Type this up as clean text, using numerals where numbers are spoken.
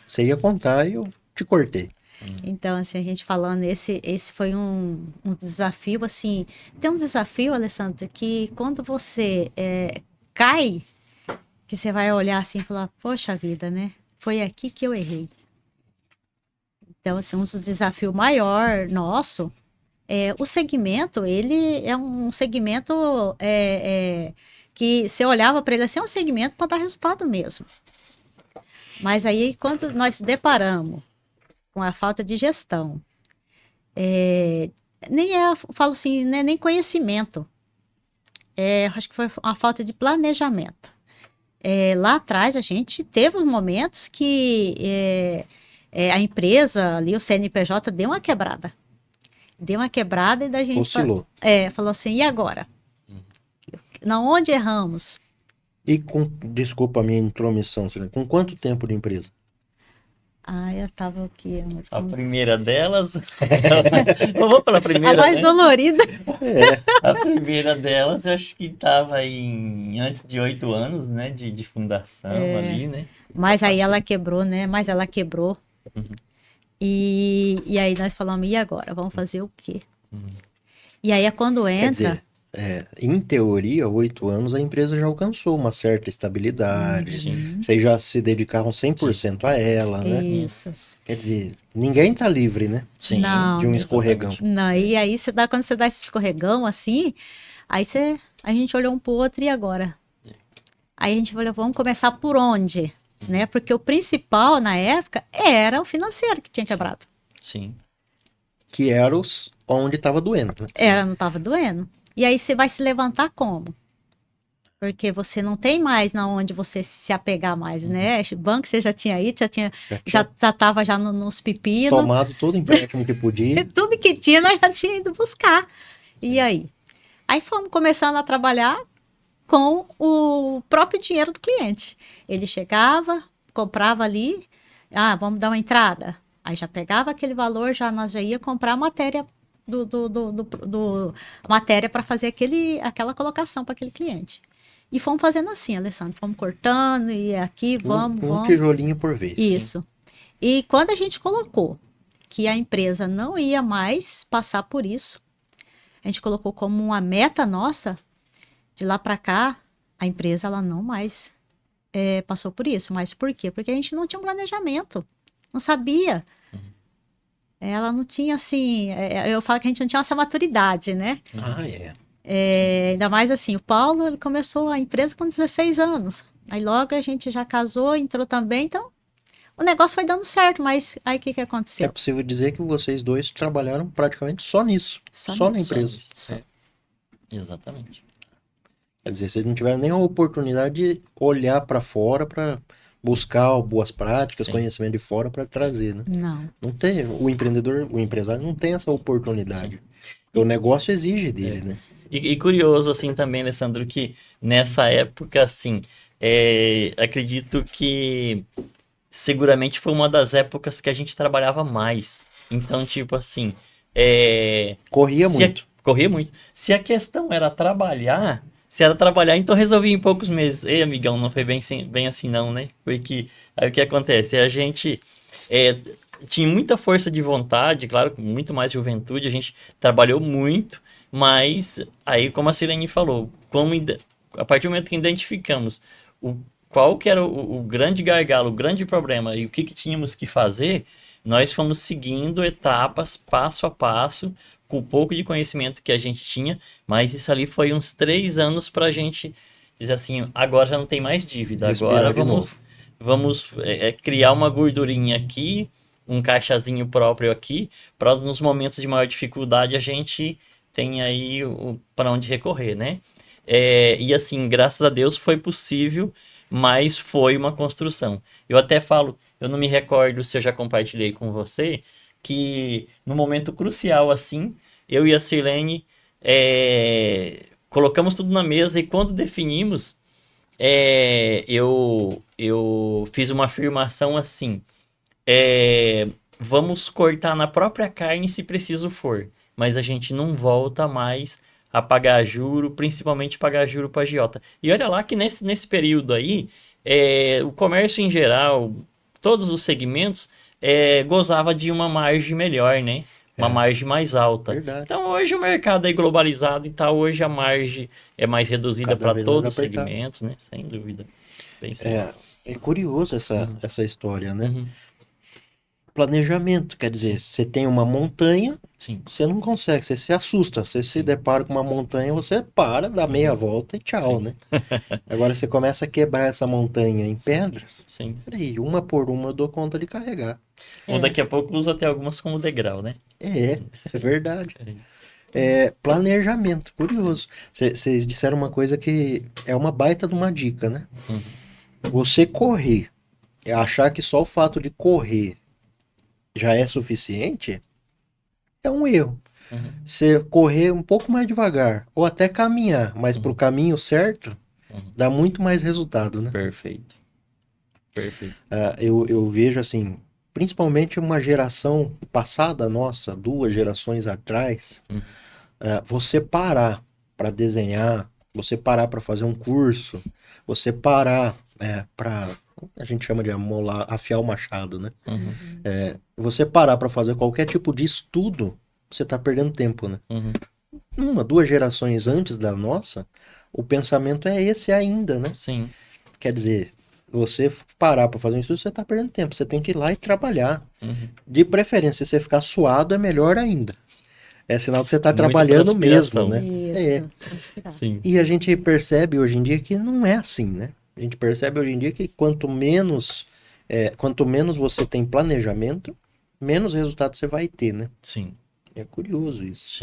Você ia contar e eu te cortei. Então, assim, a gente falando, esse foi um desafio, assim, tem um desafio, Alessandro, que quando você cai, que você vai olhar assim e falar, poxa vida, né? Foi aqui que eu errei. Então, assim, um dos desafios maior nosso o segmento, ele é um segmento que você olhava para ele assim, é um segmento para dar resultado mesmo. Mas aí, quando nós se deparamos com a falta de gestão, nem é, falo assim, né, nem conhecimento. Acho que foi uma falta de planejamento. Lá atrás, a gente teve uns momentos que a empresa ali, o CNPJ, deu uma quebrada. Deu uma quebrada e da gente Oscilou. falou assim, e agora? Na onde erramos? E desculpa a minha intromissão, Celene, com quanto tempo de empresa? Eu tava o quê, amor? A primeira delas. Vamos pela A primeira, mais né? dolorida. A primeira delas, eu acho que estava em antes de 8 anos, né? De fundação ali, né? Mas aí ela quebrou, né? Mas ela quebrou. E aí nós falamos, e agora? Vamos fazer o quê? E aí é quando Quer entra. dizer, em teoria, 8 anos a empresa já alcançou uma certa estabilidade. Sim. Vocês já se dedicaram 100% a ela, né? Isso. Quer dizer, ninguém tá livre, né? Sim. Não, De um escorregão. Não, e aí quando você dá esse escorregão assim, aí a gente olhou um pro outro e agora? Aí a gente falou, vamos começar por onde? Né? Porque o principal na época era o financeiro que tinha quebrado. Sim. Que era onde tava doendo, né? Não estava doendo. E aí você vai se levantar como? Porque você não tem mais na onde você se apegar mais, né? Banco você já tinha ido, já tava já nos pepinos. Tomado todo empréstimo que podia. Tudo que tinha, nós já tinha ido buscar. E aí? Aí fomos começando a trabalhar com o próprio dinheiro do cliente. Ele chegava, comprava ali, vamos dar uma entrada. Aí já pegava aquele valor, nós já ia comprar a matéria matéria para fazer aquela colocação para aquele cliente. E fomos fazendo assim, Alessandro, fomos cortando e aqui, vamos. Um tijolinho por vez. Isso. E quando a gente colocou que a empresa não ia mais passar por isso, a gente colocou como uma meta nossa, de lá para cá, a empresa ela não mais passou por isso. Mas por quê? Porque a gente não tinha um planejamento, não sabia. Ela não tinha assim, eu falo que a gente não tinha essa maturidade, né? Ainda mais assim, o Paulo ele começou a empresa com 16 anos. Aí logo a gente já casou, entrou também, então o negócio foi dando certo, mas aí o que aconteceu? É possível dizer que vocês dois trabalharam praticamente só nisso. Só na empresa. Exatamente. Quer dizer, vocês não tiveram nenhuma oportunidade de olhar para fora para buscar boas práticas, conhecimento de fora para trazer, né? Não tem o empreendedor, o empresário não tem essa oportunidade. O negócio exige dele, né? E curioso assim também, Alessandro, que nessa época, assim, acredito que seguramente foi uma das épocas que a gente trabalhava mais. Então, tipo assim, corria muito. Corria muito. Se a questão era trabalhar, então resolvi em poucos meses. Ei, amigão, não foi bem assim não, né? Porque aí o que acontece? A gente tinha muita força de vontade, claro, muito mais juventude, a gente trabalhou muito, mas aí, como a Silene falou, a partir do momento que identificamos qual que era o grande gargalo, o grande problema e o que tínhamos que fazer, nós fomos seguindo etapas, passo a passo, com o pouco de conhecimento que a gente tinha, mas isso ali foi uns 3 anos para a gente dizer assim, agora já não tem mais dívida, agora vamos criar uma gordurinha aqui, um caixazinho próprio aqui, para nos momentos de maior dificuldade a gente tem aí para onde recorrer, né? E assim, graças a Deus foi possível, mas foi uma construção. Eu até falo, eu não me recordo se eu já compartilhei com você, que no momento crucial assim, eu e a Sirlene colocamos tudo na mesa e quando definimos, eu fiz uma afirmação assim, vamos cortar na própria carne se preciso for, mas a gente não volta mais a pagar juro, principalmente pagar juro para agiota. E olha lá que nesse período aí, o comércio em geral, todos os segmentos gozava de uma margem melhor, né? Uma margem mais alta. Verdade. Então, hoje o mercado é globalizado e tal. Hoje a margem é mais reduzida Cada para vez todos mais os apertado. segmentos, né? Sem dúvida. Bem sim. É curioso essa história, né? Uhum. Planejamento, quer dizer, você tem uma montanha, Sim. você não consegue, você se assusta, você se depara com uma montanha, você para, dá meia volta e tchau, Sim. né? Agora você começa a quebrar essa montanha em pedras, Sim. peraí, uma por uma eu dou conta de carregar. Ou daqui a pouco usa até algumas como degrau, né? Isso é verdade. Planejamento, curioso. Vocês disseram uma coisa que é uma baita de uma dica, né? Uhum. Você correr, achar que só o fato de correr já é suficiente, é um erro. Uhum. Você correr um pouco mais devagar, ou até caminhar, mas pro caminho certo, dá muito mais resultado, né? Perfeito. Perfeito. Eu vejo assim, principalmente uma geração passada nossa, 2 gerações atrás, você parar para desenhar, você parar para fazer um curso, você parar para, a gente chama de afiar o machado, né? Uhum. Você parar para fazer qualquer tipo de estudo, você tá perdendo tempo, né? Uhum. 2 gerações antes da nossa, o pensamento é esse ainda, né? Sim. Quer dizer, você parar para fazer um estudo, você tá perdendo tempo. Você tem que ir lá e trabalhar. Uhum. De preferência, se você ficar suado, é melhor ainda. É sinal que você tá Muita trabalhando mesmo, transpiração. né? Isso. Transpirar. Sim. E a gente percebe hoje em dia que não é assim, né? A gente percebe hoje em dia que quanto menos você tem planejamento, menos resultado você vai ter, né? Sim. É curioso isso.